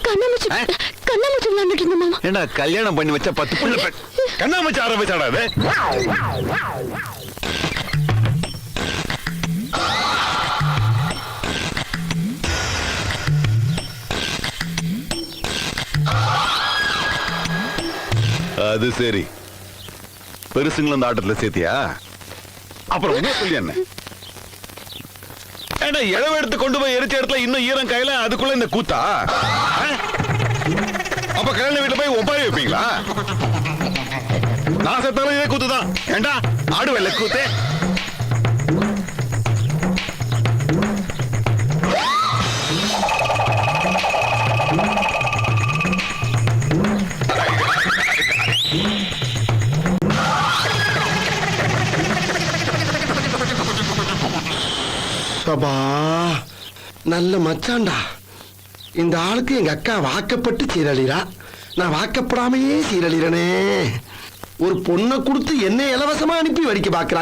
கண்ணாமூச்சி விளையாண்டுட்டு இருந்த மாமா. ஏண்டா கல்யாணம் பண்ணி வச்ச 10 புள்ள கண்ணாமூச்சி ஆரம்பிச்சாடா அது? அது சரி, பெருசுங்களும் அந்த ஆட்டத்துல சேர்த்தியா? அப்புறம் என்ன சொல்லி என்ன ஏண்டா இழவு எடுத்து கொண்டு போய் எரிச்ச இடத்துல இன்னும் ஈரம் கையில அதுக்குள்ள இந்த கூத்தா? அப்ப கல்யாண வீட்டுல போய் ஒப்பாரி வைப்பீங்களா? நான் செத்தாலும் இதே கூத்துதான். ஏண்டா ஆடு வெள்ள கூத்து. நல்ல மச்சான்டா. இந்த ஆளுக்கு எங்க அக்கா வாக்கப்பட்டு சீரழிறா, நான் வாக்கப்படாமையே சீரழிறனே. ஒரு பொண்ணை கொடுத்து என்ன இலவசமா அனுப்பி வடிக்க பாக்குறா.